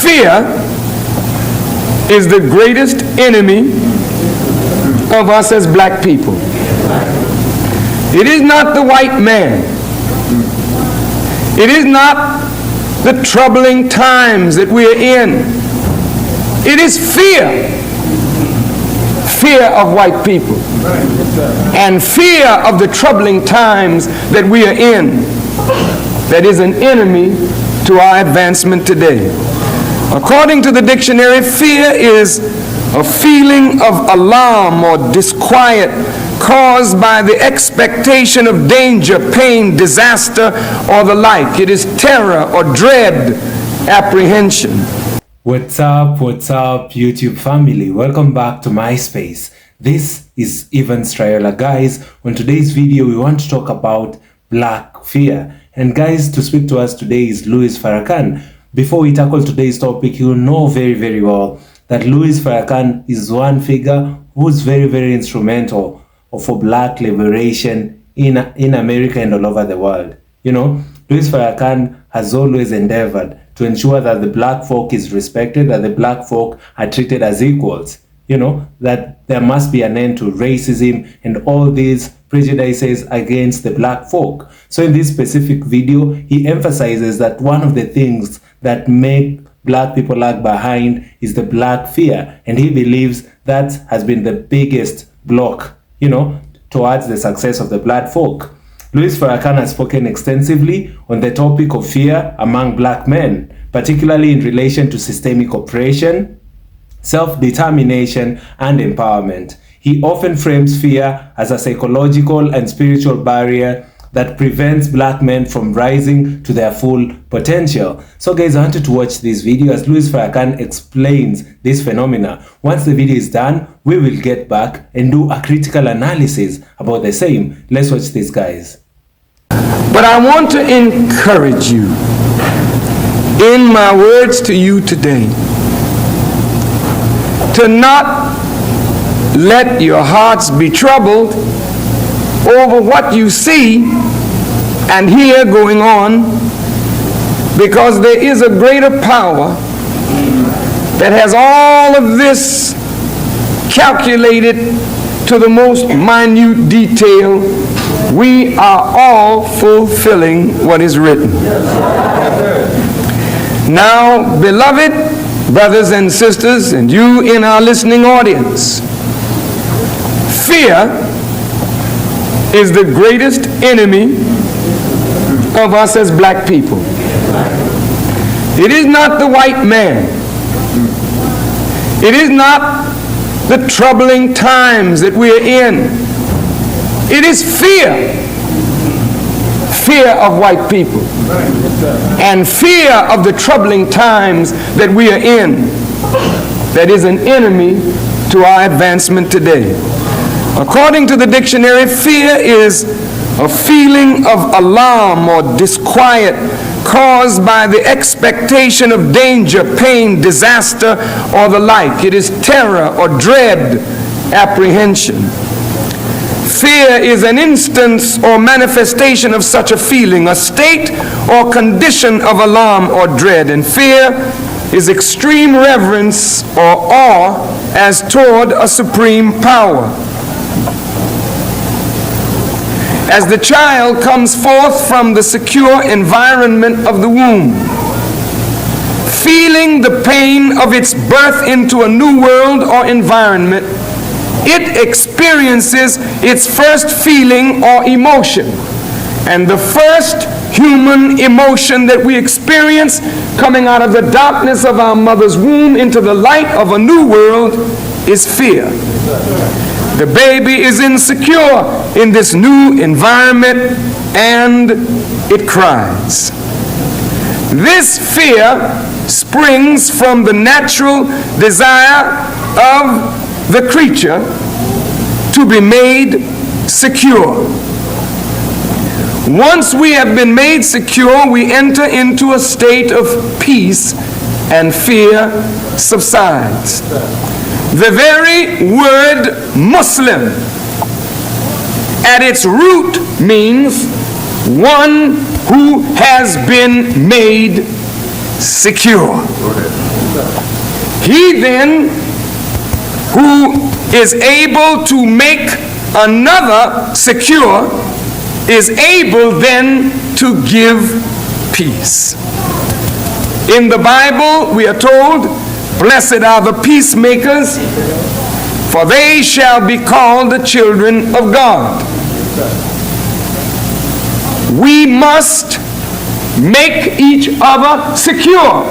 Fear is the greatest enemy of us as black people. It is not the white man. It is not the troubling times that we are in. It is fear. Fear of white people. And fear of the troubling times that we are in. That is an enemy to our advancement today. According to the dictionary, fear is a feeling of alarm or disquiet caused by the expectation of danger, pain, disaster, or the like. It is terror or dread, apprehension. What's up, YouTube family? Welcome back to my space. This is Evans Trayola. Guys, on today's video, we want to talk about black fear. And guys, to speak to us today is Louis Farrakhan. Before we tackle today's topic, you know very well that Louis Farrakhan is one figure who's very instrumental for black liberation in America and all over the world. You know, Louis Farrakhan has always endeavored to ensure that the black folk is respected, that the black folk are treated as equals. You know, that there must be an end to racism and all these prejudices against the black folk. So in this specific video, he emphasizes that one of the things that make black people lag behind is the black fear. And he believes that has been the biggest block, you know, towards the success of the black folk. Louis Farrakhan has spoken extensively on the topic of fear among black men, particularly in relation to systemic oppression, self-determination, and empowerment. He often frames fear as a psychological and spiritual barrier that prevents black men from rising to their full potential. So guys, I wanted to watch this video as Louis Farrakhan explains this phenomena. Once the video is done, we will get back and do a critical analysis about the same. Let's watch this, guys. But I want to encourage you in my words to you today to not let your hearts be troubled over what you see and hear going on, because there is a greater power that has all of this calculated to the most minute detail. We are all fulfilling what is written. Now, beloved brothers and sisters, and you in our listening audience, fear is the greatest enemy of us as black people. It is not the white man. It is not the troubling times that we are in. It is fear. Fear of white people. And fear of the troubling times that we are in. That is an enemy to our advancement today. According to the dictionary, fear is a feeling of alarm or disquiet caused by the expectation of danger, pain, disaster, or the like. It is terror or dread, apprehension. Fear is an instance or manifestation of such a feeling, a state or condition of alarm or dread. And fear is extreme reverence or awe as toward a supreme power. As the child comes forth from the secure environment of the womb, feeling the pain of its birth into a new world or environment, it experiences its first feeling or emotion. And the first human emotion that we experience coming out of the darkness of our mother's womb into the light of a new world is fear. The baby is insecure in this new environment and it cries. This fear springs from the natural desire of the creature to be made secure. Once we have been made secure, we enter into a state of peace and fear subsides. The very word Muslim at its root means one who has been made secure. He then who is able to make another secure is able then to give peace. In the Bible, we are told, "Blessed are the peacemakers, for they shall be called the children of God." We must make each other secure.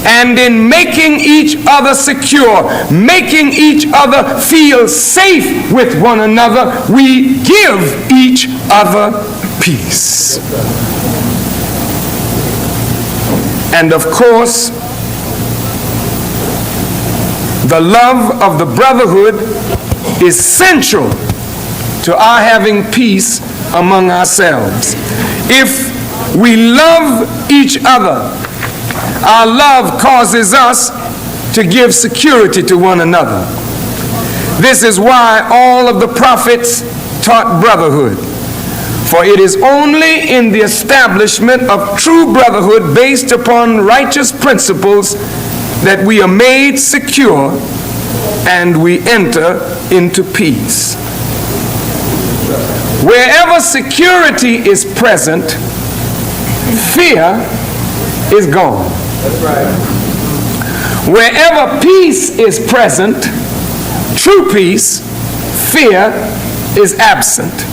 And in making each other secure, making each other feel safe with one another, we give each other peace. And of course, the love of the brotherhood is central to our having peace among ourselves. If we love each other, our love causes us to give security to one another. This is why all of the prophets taught brotherhood. For it is only in the establishment of true brotherhood based upon righteous principles that we are made secure and we enter into peace. Wherever security is present, fear is gone. That's right. Wherever peace is present, true peace, fear is absent.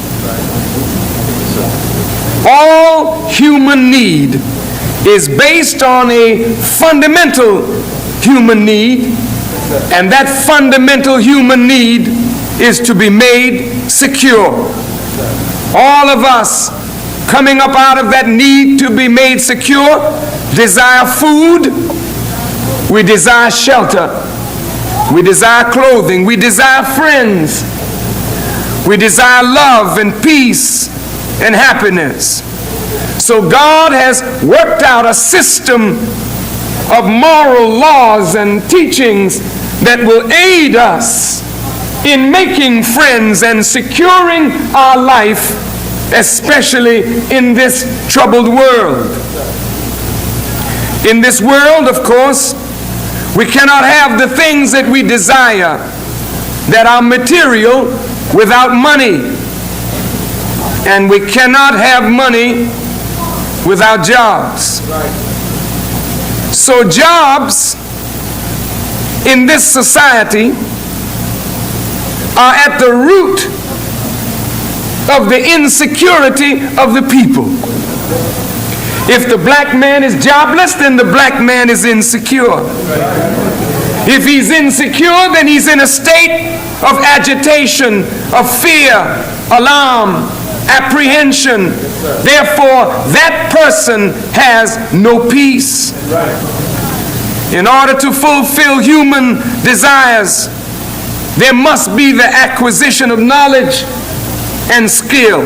All human need is based on a fundamental human need, and that fundamental human need is to be made secure. All of us coming up out of that need to be made secure desire food, we desire shelter, we desire clothing, we desire friends, we desire love and peace and happiness. So God has worked out a system of moral laws and teachings that will aid us in making friends and securing our life, especially in this troubled world. In this world, of course, we cannot have the things that we desire that are material without money. And we cannot have money without jobs. So jobs in this society are at the root of the insecurity of the people. If the black man is jobless, then the black man is insecure. If he's insecure, then he's in a state of agitation, of fear, alarm, apprehension. Therefore, that person has no peace. In order to fulfill human desires, there must be the acquisition of knowledge and skill.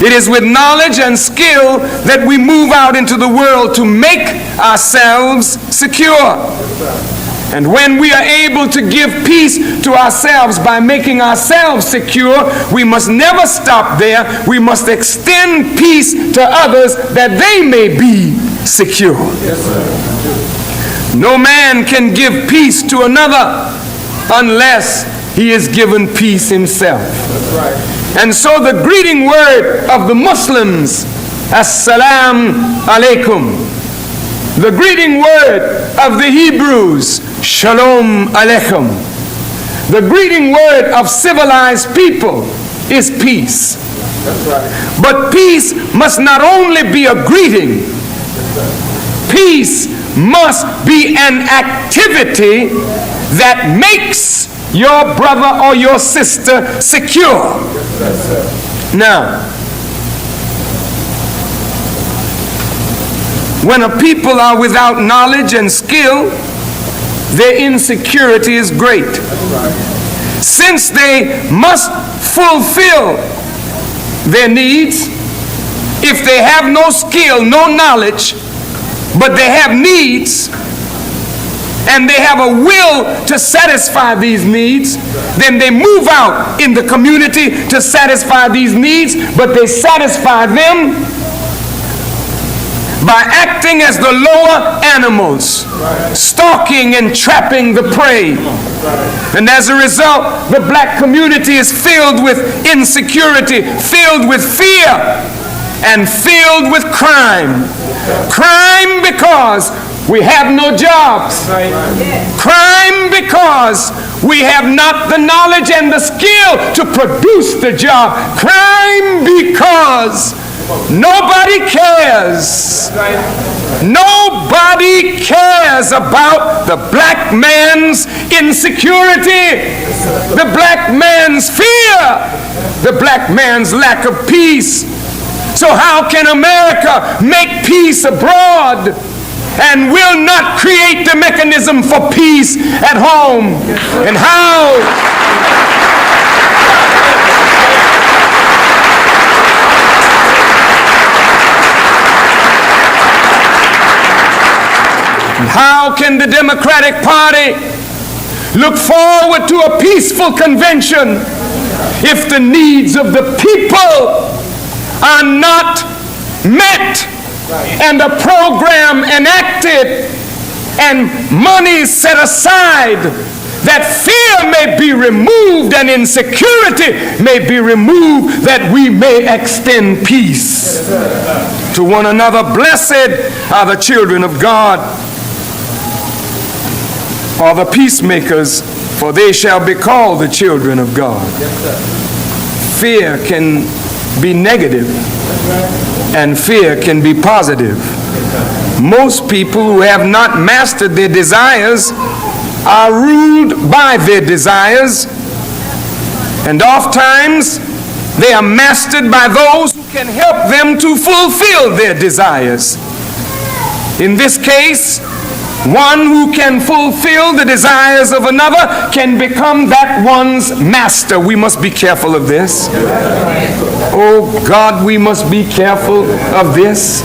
It is with knowledge and skill that we move out into the world to make ourselves secure. And when we are able to give peace to ourselves by making ourselves secure, we must never stop there. We must extend peace to others that they may be secure. No man can give peace to another unless he is given peace himself. And so the greeting word of the Muslims, As-salam alaikum. The greeting word of the Hebrews, Shalom Aleichem. The greeting word of civilized people is peace. But peace must not only be a greeting, peace must be an activity that makes your brother or your sister secure. Now, when a people are without knowledge and skill, their insecurity is great. Since they must fulfill their needs, if they have no skill, no knowledge, but they have needs, and they have a will to satisfy these needs, then they move out in the community to satisfy these needs, but they satisfy them by acting as the lower animals, stalking and trapping the prey. And as a result, the black community is filled with insecurity, filled with fear, and filled with crime. Crime because we have no jobs. Crime because we have not the knowledge and the skill to produce the job. Crime because nobody cares. Nobody cares about the black man's insecurity, the black man's fear, the black man's lack of peace. So how can America make peace abroad and will not create the mechanism for peace at home? And how can the Democratic Party look forward to a peaceful convention if the needs of the people are not met, and a program enacted and money set aside that fear may be removed and insecurity may be removed, that we may extend peace to one another? Blessed are the children of God, or the peacemakers, for they shall be called the children of God. Fear can be negative and fear can be positive. Most people who have not mastered their desires are ruled by their desires, and oftentimes they are mastered by those who can help them to fulfill their desires. In this case, one who can fulfill the desires of another can become that one's master. We must be careful of this. Oh God, we must be careful of this.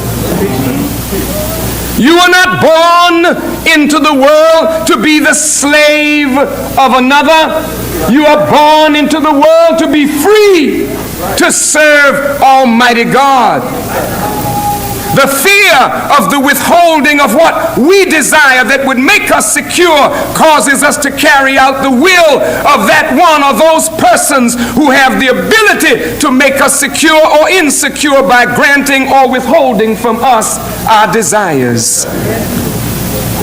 You are not born into the world to be the slave of another. You are born into the world to be free, to serve Almighty God. The fear of the withholding of what we desire that would make us secure causes us to carry out the will of that one or those persons who have the ability to make us secure or insecure by granting or withholding from us our desires.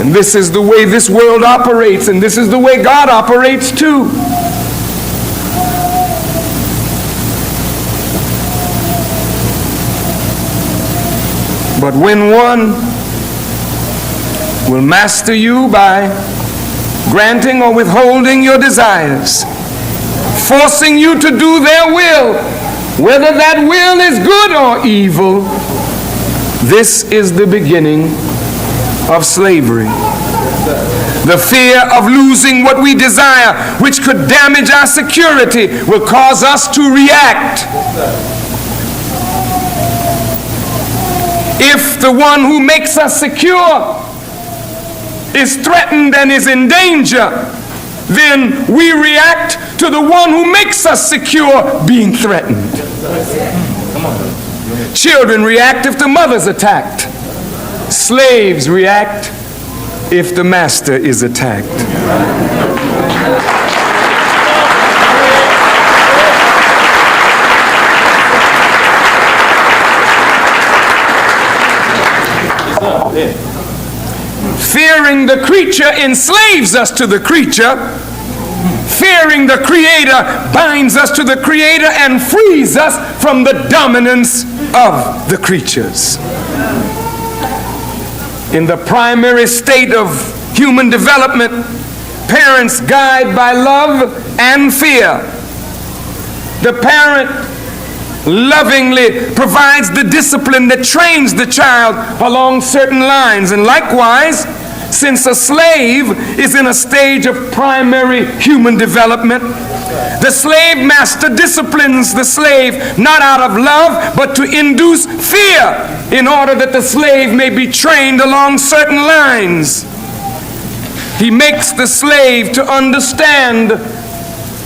And this is the way this world operates, and this is the way God operates too. But when one will master you by granting or withholding your desires, forcing you to do their will, whether that will is good or evil, this is the beginning of slavery. The fear of losing what we desire, which could damage our security, will cause us to react. If the one who makes us secure is threatened and is in danger, then we react to the one who makes us secure being threatened. Children react if the mother's attacked. Slaves react if the master is attacked. Fearing the creature enslaves us to the creature. Fearing the Creator binds us to the Creator and frees us from the dominance of the creatures. In the primary state of human development, parents guide by love and fear. The parent lovingly provides the discipline that trains the child along certain lines. And likewise, since a slave is in a stage of primary human development, the slave master disciplines the slave not out of love, but to induce fear in order that the slave may be trained along certain lines. He makes the slave to understand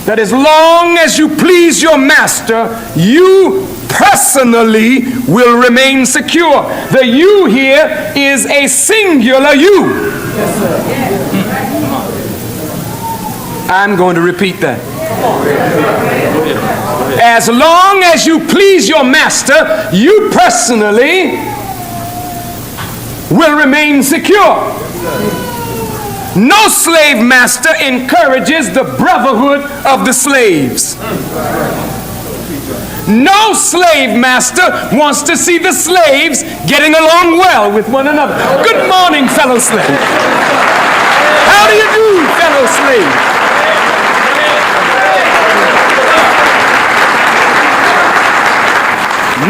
that as long as you please your master, you personally will remain secure. The you here is a singular you. I'm going to repeat that. As long as you please your master, you personally will remain secure. No slave master encourages the brotherhood of the slaves. No slave master wants to see the slaves getting along well with one another. Good morning, fellow slaves. How do you do, fellow slaves?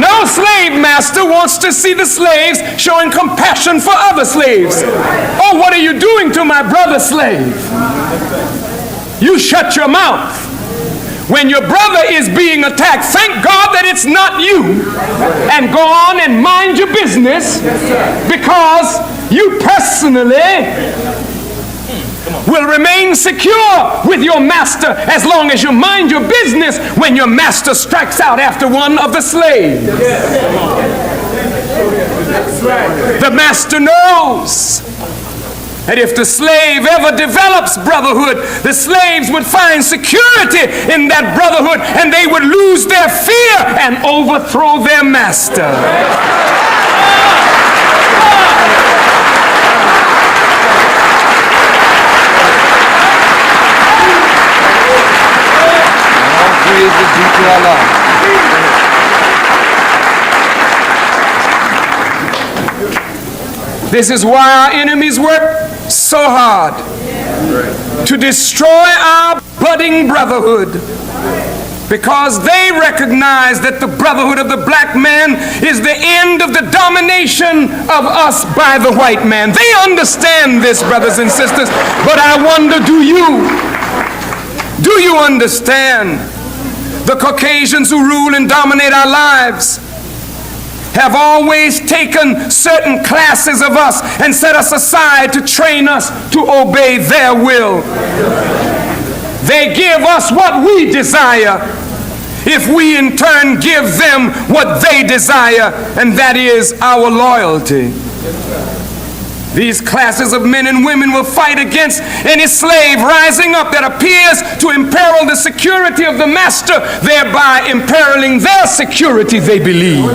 No slave master wants to see the slaves showing compassion for other slaves. Oh, what are you doing to my brother slave? You shut your mouth. When your brother is being attacked, thank God that it's not you. And go on and mind your business, because you personally will remain secure with your master as long as you mind your business when your master strikes out after one of the slaves. The master knows that if the slave ever develops brotherhood, the slaves would find security in that brotherhood, and they would lose their fear and overthrow their master. This is why our enemies work so hard to destroy our budding brotherhood, because they recognize that the brotherhood of the black man is the end of the domination of us by the white man. They understand this, brothers and sisters, but I wonder, do you understand? The Caucasians who rule and dominate our lives have always taken certain classes of us and set us aside to train us to obey their will. They give us what we desire, if we in turn give them what they desire, and that is our loyalty. These classes of men and women will fight against any slave rising up that appears to imperil the security of the master, thereby imperiling their security, they believe.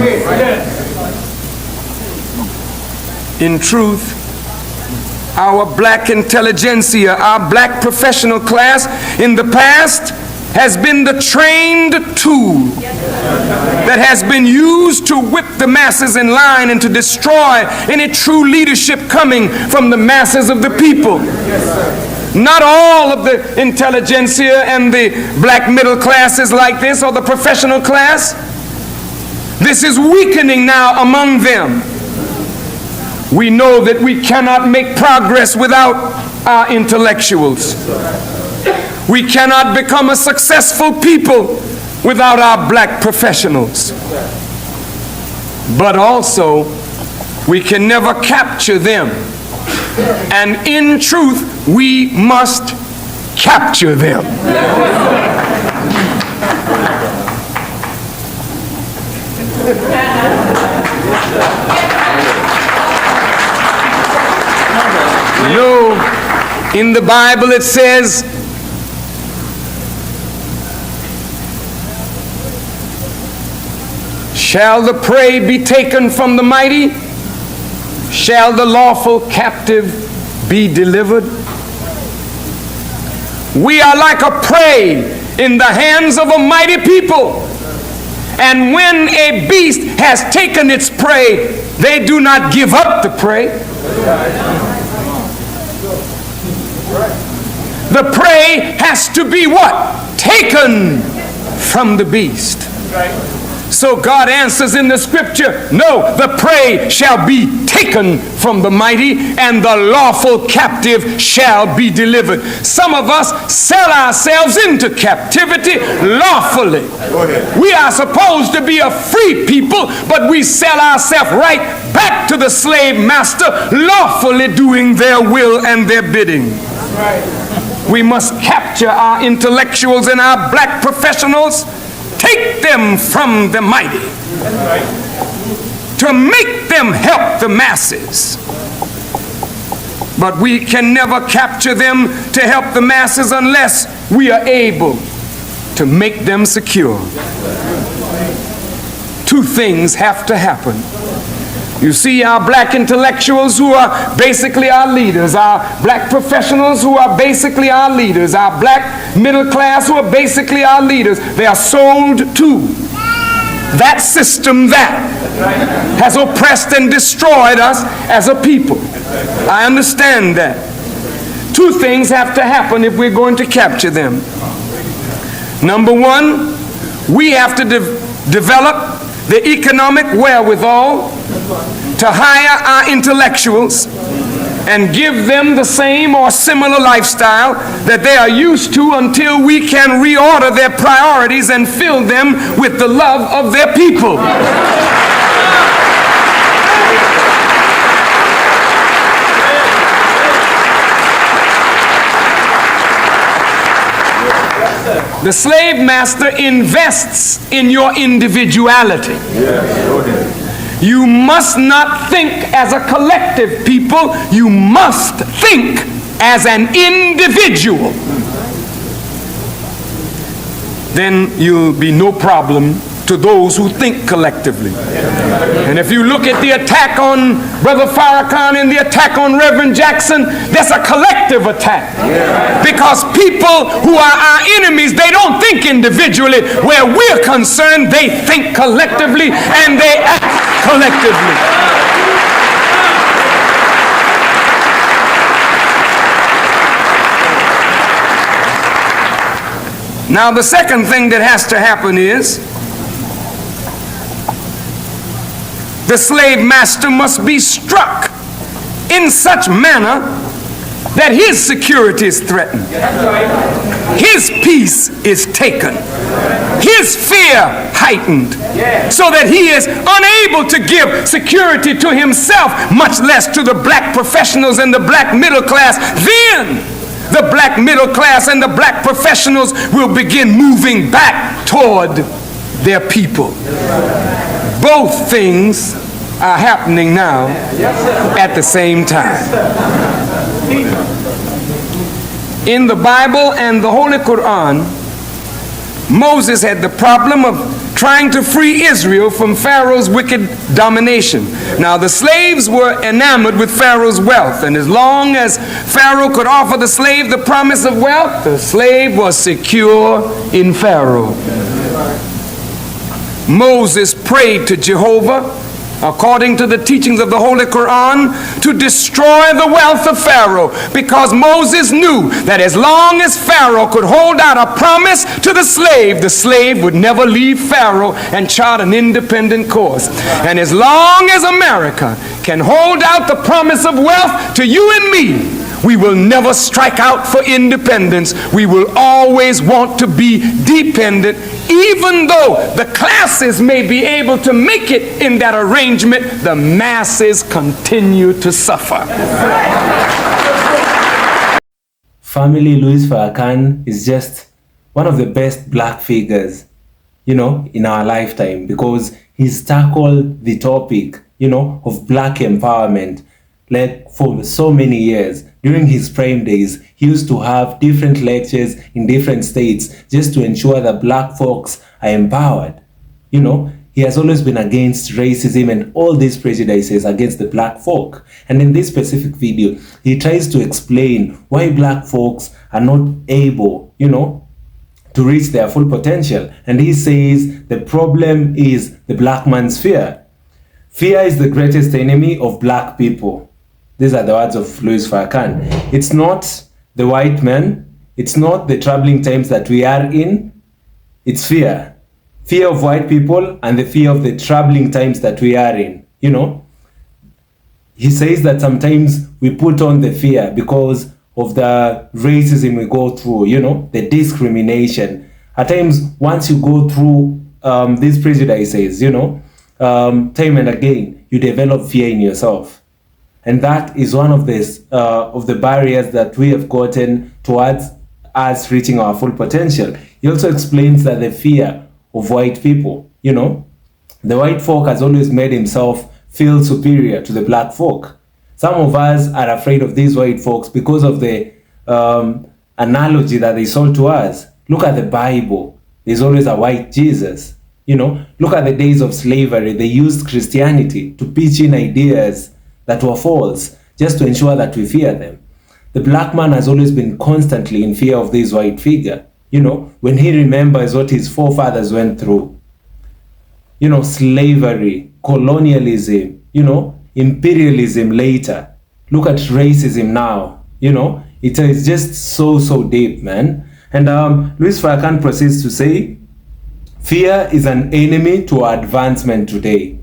In truth, our black intelligentsia, our black professional class in the past has been the trained tool that has been used to whip the masses in line and to destroy any true leadership coming from the masses of the people. Not all of the intelligentsia and the black middle class is like this, or the professional class. This is weakening now among them. We know that we cannot make progress without our intellectuals. We cannot become a successful people without our black professionals. But also, we can never capture them. And in truth, we must capture them. You know, in the Bible it says, shall the prey be taken from the mighty? Shall the lawful captive be delivered? We are like a prey in the hands of a mighty people. And when a beast has taken its prey, they do not give up the prey. The prey has to be what? Taken from the beast. So God answers in the scripture, no, the prey shall be taken from the mighty, and the lawful captive shall be delivered. Some of us sell ourselves into captivity lawfully. We are supposed to be a free people, but we sell ourselves right back to the slave master, lawfully doing their will and their bidding. We must capture our intellectuals and our black professionals. Take them from the mighty. to make them help the masses. But we can never capture them to help the masses unless we are able to make them secure. Two things have to happen. You see, our black intellectuals who are basically our leaders, our black professionals who are basically our leaders, our black middle class who are basically our leaders, they are sold to that system that has oppressed and destroyed us as a people. I understand that. Two things have to happen if we're going to capture them. Number one, we have to develop the economic wherewithal to hire our intellectuals and give them the same or similar lifestyle that they are used to until we can reorder their priorities and fill them with the love of their people. The slave master invests in your individuality. You must not think as a collective people. You must think as an individual. Then you'll be no problem to those who think collectively. And if you look at the attack on Brother Farrakhan and the attack on Reverend Jackson, that's a collective attack. Because people who are our enemies, they don't think individually. Where we're concerned, they think collectively and they act collectively. Now, the second thing that has to happen is the slave master must be struck in such manner that his security is threatened, his peace is taken, his fear heightened, so that he is unable to give security to himself, much less to the black professionals and the black middle class. Then the black middle class and the black professionals will begin moving back toward their people. Both things are happening now at the same time. In the Bible and the Holy Quran, Moses had the problem of trying to free Israel from Pharaoh's wicked domination. Now, the slaves were enamored with Pharaoh's wealth, and as long as Pharaoh could offer the slave the promise of wealth, the slave was secure in Pharaoh. Moses prayed to Jehovah, according to the teachings of the Holy Quran, to destroy the wealth of Pharaoh, because Moses knew that as long as Pharaoh could hold out a promise to the slave would never leave Pharaoh and chart an independent course. And as long as America can hold out the promise of wealth to you and me, we will never strike out for independence. We will always want to be dependent, even though the classes may be able to make it in that arrangement. The masses continue to suffer. Family Louis Farrakhan is just one of the best black figures, in our lifetime, because he's tackled the topic, of black empowerment, like for so many years. During his prime days, he used to have different lectures in different states just to ensure that black folks are empowered. He has always been against racism and all these prejudices against the black folk. And in this specific video, he tries to explain why black folks are not able, to reach their full potential. And he says the problem is the black man's fear. Fear is the greatest enemy of black people. These are the words of Louis Farrakhan. It's not the white man. It's not the troubling times that we are in. It's fear. Fear of white people and the fear of the troubling times that we are in. He says that sometimes we put on the fear because of the racism we go through, the discrimination. At times, once you go through these prejudices, time and again, you develop fear in yourself. And that is one of the barriers that we have gotten towards us reaching our full potential. He also explains that the fear of white people, the The white folk has always made himself feel superior to the black folk. Some of us are afraid of these white folks because of the analogy that they sold to us. Look at the Bible. There's always a white Jesus. Look at the days of slavery. They used Christianity to pitch in ideas that were false just to ensure that we fear them. The black man has always been constantly in fear of this white figure, when he remembers what his forefathers went through. Slavery, colonialism, imperialism later. Look at racism now, it is just so deep, man. And Louis Farrakhan proceeds to say, fear is an enemy to our advancement today.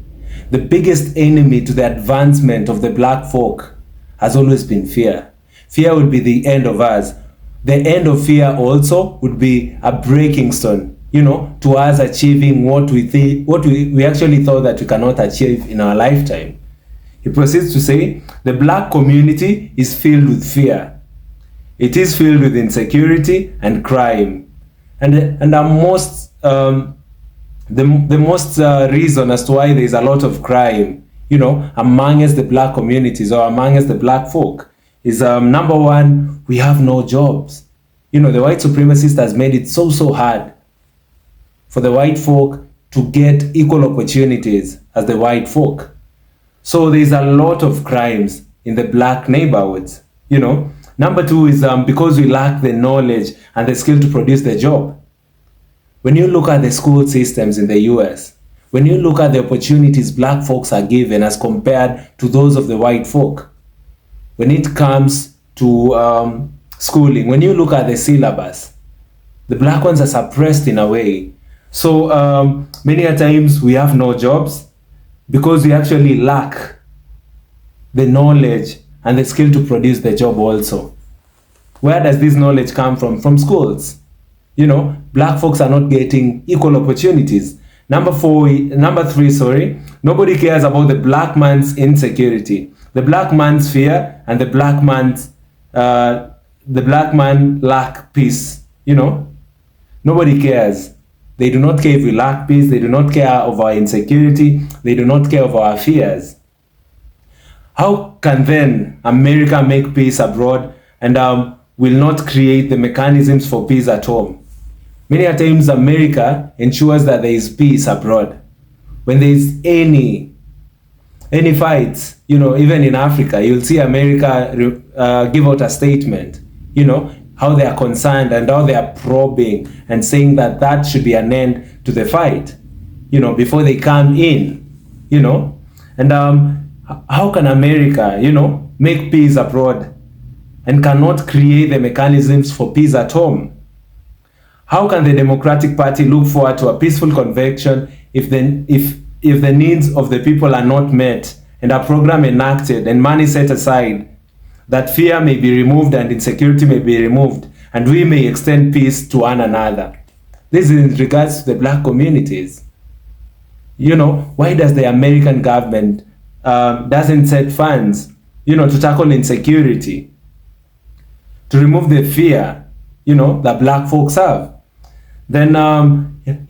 The biggest enemy to the advancement of the black folk has always been fear. Fear would be the end of us. The end of fear also would be a breaking stone, to us achieving what we actually thought that we cannot achieve in our lifetime. He proceeds to say, the black community is filled with fear. It is filled with insecurity and crime. And the most reason as to why there is a lot of crime, amongst the black communities or amongst the black folk is number one, we have no jobs. The white supremacist has made it so hard for the white folk to get equal opportunities as the white folk. So there's a lot of crimes in the black neighborhoods, Number two is because we lack the knowledge and the skill to produce the job. When you look at the school systems in the US, when you look at the opportunities black folks are given as compared to those of the white folk, when it comes to schooling, when you look at the syllabus, the black ones are suppressed in a way. So many a times we have no jobs because we actually lack the knowledge and the skill to produce the job also. Where does this knowledge come from? From schools. Black folks are not getting equal opportunities. Number three, nobody cares about the black man's insecurity, the black man's fear, and the black man lack peace. Nobody cares. They do not care if we lack peace. They do not care of our insecurity. They do not care of our fears. How can then America make peace abroad and will not create the mechanisms for peace at home? Many a times America ensures that there is peace abroad. When there is any fights, even in Africa, you'll see America give out a statement, how they are concerned and how they are probing and saying that should be an end to the fight, before they come in, and how can America, make peace abroad and cannot create the mechanisms for peace at home? How can the Democratic Party look forward to a peaceful convention if the needs of the people are not met and a program enacted and money set aside that fear may be removed and insecurity may be removed and we may extend peace to one another? This is in regards to the black communities. Why does the American government doesn't set funds, to tackle insecurity, to remove the fear, that black folks have? Then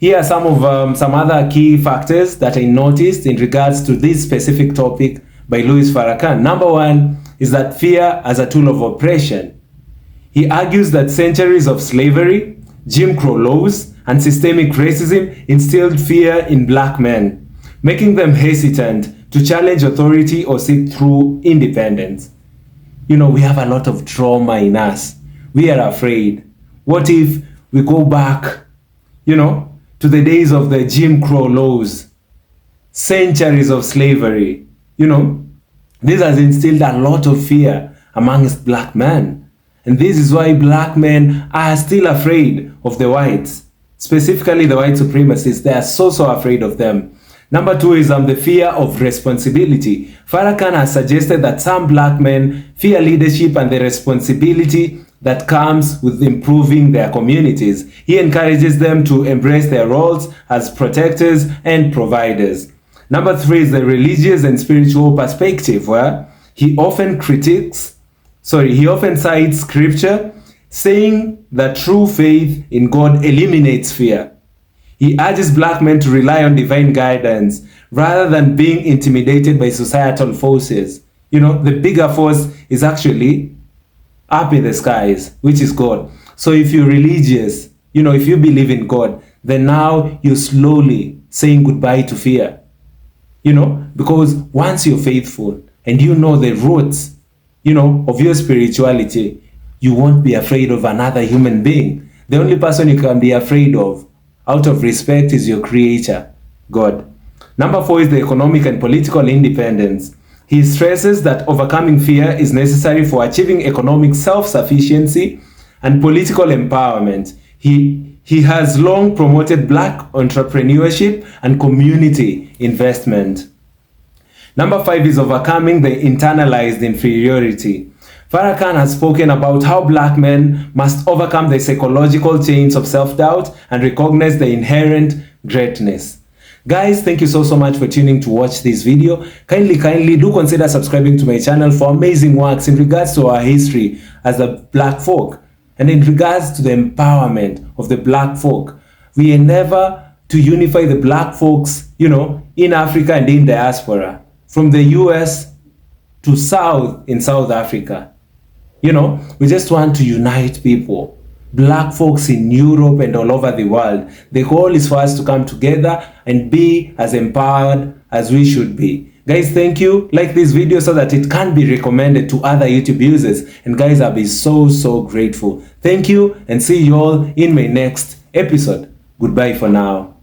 here are some other key factors that I noticed in regards to this specific topic by Louis Farrakhan. Number one is that fear as a tool of oppression. He argues that centuries of slavery, Jim Crow laws, and systemic racism instilled fear in black men, making them hesitant to challenge authority or seek true independence. We have a lot of trauma in us. We are afraid. What if we go back, to the days of the Jim Crow laws, centuries of slavery? This has instilled a lot of fear amongst black men. And this is why black men are still afraid of the whites, specifically the white supremacists. They are so afraid of them. Number two is the fear of responsibility. Farrakhan has suggested that some black men fear leadership and the responsibility that comes with improving their communities. He encourages them to embrace their roles as protectors and providers. Number three is the religious and spiritual perspective, where he often cites scripture saying that true faith in God eliminates fear. He urges black men to rely on divine guidance rather than being intimidated by societal forces. You know, the bigger force is actually up in the skies, which is God. So if you're religious, you know, if you believe in God, then now you're slowly saying goodbye to fear. You know, because once you're faithful and you know the roots, you know, of your spirituality, you won't be afraid of another human being. The only person you can be afraid of out of respect is your creator, God. Number 4 is the economic and political independence. He stresses that overcoming fear is necessary for achieving economic self-sufficiency and political empowerment. He has long promoted black entrepreneurship and community investment. Number 5 is overcoming the internalized inferiority. Farrakhan has spoken about how black men must overcome the psychological chains of self-doubt and recognize the inherent greatness. Guys, thank you so much for tuning to watch this video. Kindly do consider subscribing to my channel for amazing works in regards to our history as a black folk and in regards to the empowerment of the black folk. We endeavor to unify the black folks, you know, in Africa and in diaspora, from the US to South in South Africa. You know, we just want to unite people, black folks in Europe and all over the world. The goal is for us to come together and be as empowered as we should be. Guys, thank you. Like this video so that it can be recommended to other YouTube users. And guys, I'll be so grateful. Thank you and see you all in my next episode. Goodbye for now.